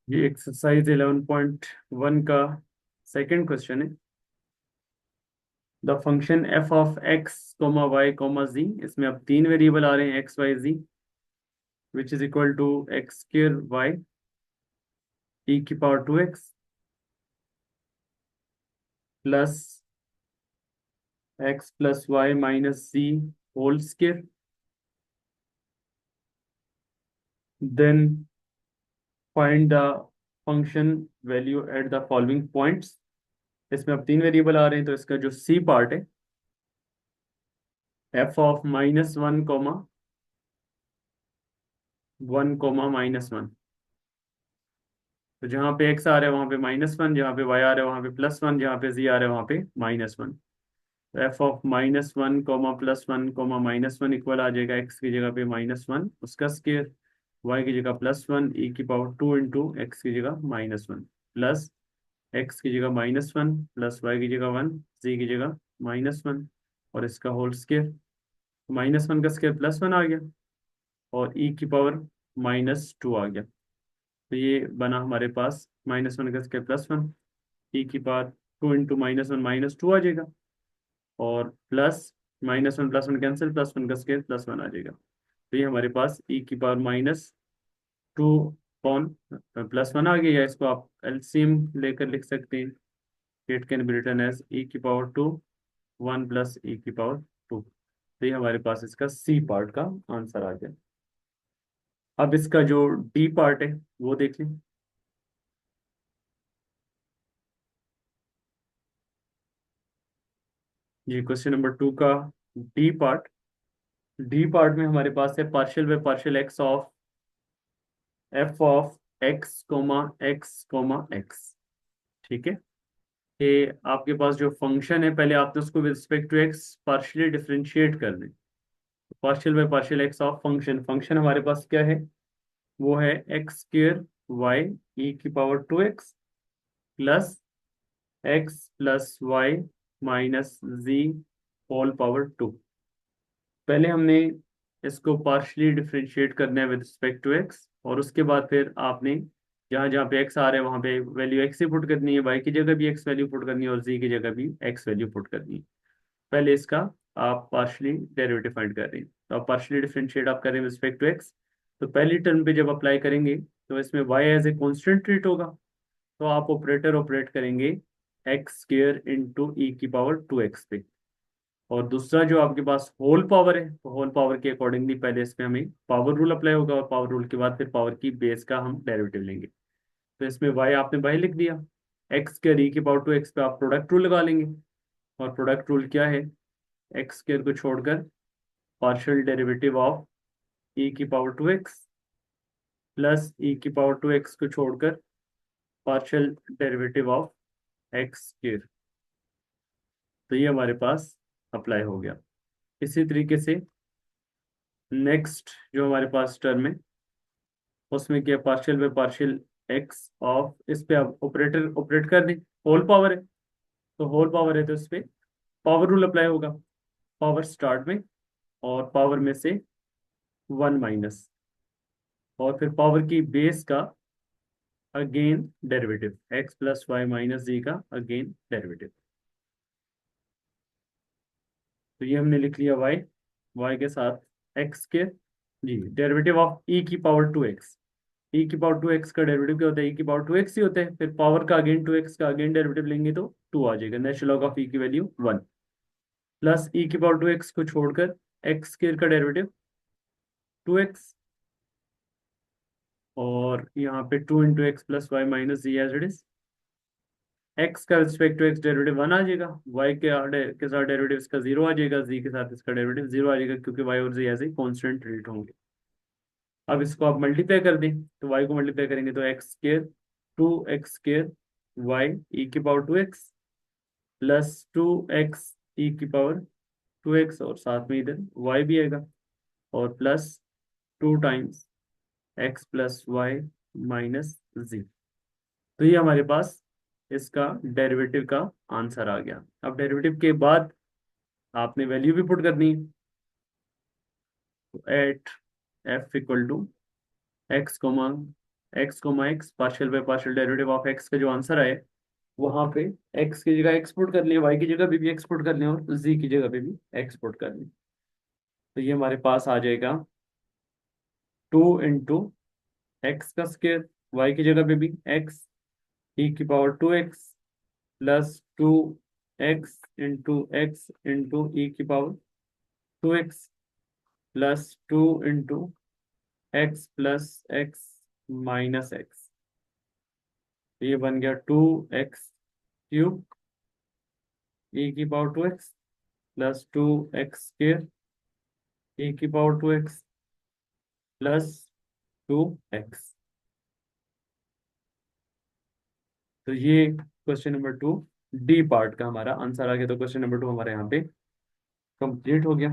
ये एक्सरसाइज 11.1 का second question है। The function F of x comma Y comma Z, इसमें अब तीन वेरिएबल आ रहे हैं X Y Z, which is equal to X square Y E की power 2x plus X plus Y minus Z whole square. Then find the function value at the following points. इसमें अब तीन variable आ रहे हैं, तो इसका जो सी पार्ट है एफ ऑफ -1 कोमा 1 कोमा -1, तो जहाँ पे x आ रहा है वहाँ पे -1, जहाँ पे y आ रहा है वहाँ पे +1, जहाँ पे z आ रहा है वहाँ पे -1। तो F of -1 comma +1 comma -1 equal आ जाएगा x की जगह पे -1 उसका स्क्वायर, y की जगह +1 e की पावर 2 इंटू एक्स की जगह -1 प्लस x की जगह -1 प्लस y की जगह 1 z की जगह -1 और इसका होल स्क्वायर। -1 का स्क्वायर +1 आ गया और e की पावर -2 आ गया। तो ये बना हमारे पास -1 का स्क्वायर +1 ई की पावर 2 इंटू -1 -2 आ जाएगा और प्लस -1 +1 कैंसिल, +1 का स्क्वायर +1 आ जाएगा। तो ये हमारे पास ई की पावर -2 कौन +1 आ गया, या इसको आप एलसीएम लेकर लिख सकते हैं। It can be written as E की पावर 2 1 प्लस ई की पावर 2। तो ये हमारे पास इसका सी पार्ट का आंसर आ गया। अब इसका जो डी पार्ट है वो देख लें। जी क्वेश्चन नंबर 2 का डी पार्ट। डी पार्ट में हमारे पास है partial by partial x of f of x comma x comma x. ठीक है, ये आपके पास जो फंक्शन है पहले आपने उसको with respect to x partially differentiate कर दें। Partial by partial x of function, function हमारे पास क्या है, वो है एक्स स्क्र वाई ई की power 2x plus X plus Y minus Z whole power 2। पहले हमने इसको पार्शली डिफरेंशिएट करना है विद रिस्पेक्ट टू एक्स, और उसके बाद फिर आपने जहाँ जहाँ पे एक्स आ रहा है वहाँ पे वैल्यू एक्स ही पुट करनी है, वाई की जगह भी एक्स वैल्यू पुट करनी है और जी की जगह भी एक्स वैल्यू पुट करनी है। पहले इसका आप पार्शली डेरिवेटिव फाइंड कर रहे हैं, तो आप पार्शली डिफरेंशिएट आप कर रहे हैं विद रिस्पेक्ट टू एक्स। तो पहली टर्म पे जब अप्लाई करेंगे तो इसमें y as a constant treat होगा, तो आप ऑपरेटर ऑपरेट करेंगे एक्स स्क्र इंटू ई की पावर 2x पे। और दूसरा जो आपके पास होल पावर है, तो होल पावर के अकॉर्डिंगली पहले इसमें हमें पावर रूल अप्लाई होगा और पावर रूल के बाद फिर पावर की बेस का हम डेरिवेटिव लेंगे। तो इसमें y आपने y लिख दिया, एक्स के ई की पावर 2x पे आप प्रोडक्ट रूल लगा लेंगे। और प्रोडक्ट रूल क्या है, एक्स स्क्र को छोड़कर पार्शियल डेरिवेटिव ऑफ ई की पावर 2x प्लस ई की पावर 2x को छोड़कर partial derivative of x square. तो ये हमारे पास अप्लाई हो गया। इसी तरीके से नेक्स्ट जो हमारे पास टर्म है उसमें क्या, partial by partial x of, इस पे आप ऑपरेटर ऑपरेट कर दें, होल पावर है तो होल पावर है तो इस पे पावर रूल अप्लाई होगा। पावर स्टार्ट में और पावर में से 1 माइनस, और फिर पावर की बेस का again derivative X plus Y minus Z का अगेन डेरिवेटिव। तो ये हमने लिख लिया वाई, वाई के साथ एक्स के जी डेरिवेटिव ऑफ ई की पावर 2x। ई की पावर 2x का डेरिवेटिव क्या होता है, ई की पावर 2x ही होता है, फिर पावर का अगेन 2x का अगेन डेरिवेटिव लेंगे तो 2 आ जाएगा, नेचुरल लॉग ऑफ ई की वैल्यू 1 प्लस ई की पावर 2x को छोड़कर एक्स स्क्वायर का डेरिवेटिव 2x, और यहाँ पे 2 into x plus Y minus g as it is. X का रिस्पेक्ट टू एक्स डेरिवेटिव 1 आ जाएगा, वाई के साथ डेरिवेटिव इसका 0 आ जाएगा, जी के साथ इसका डेरिवेटिव 0 आ जाएगा, क्योंकि वाई और जी एज ए कॉन्स्टेंट ट्रीट होंगे। अब इसको आप मल्टीप्लाई कर दें, तो y को मल्टीप्लाई करेंगे तो X square 2x square Y E की पावर 2x प्लस 2x ई की पावर 2x, और साथ में इधर y भी आएगा, और plus 2 times x plus Y minus Z. तो ये हमारे पास इसका डेरिवेटिव का आंसर आ गया। अब डेरिवेटिव के बाद आपने वैल्यू भी पुट करनी है, तो at f equal to x comma x comma x, partial by partial derivative of x का जो आंसर आए वहां पे एक्स की जगह एक्सपोर्ट कर लिया, वाई की जगह भी एक्सपोर्ट कर लिया और जी की जगह पे भी एक्सपोर्ट कर लिया। तो ये हमारे पास आ जाएगा 2 एक्स का स्क्वायर, वाई की जगह पे भी एक्स, ई की पावर 2x प्लस 2x ई की power 2x plus 2 x minus x. ये बन गया 2x³ ई की पावर 2x प्लस 2x² ई की पावर 2x प्लस 2x। तो ये क्वेश्चन नंबर 2 डी पार्ट का हमारा आंसर आ गया। तो क्वेश्चन नंबर 2 हमारे यहाँ पे कंप्लीट हो गया।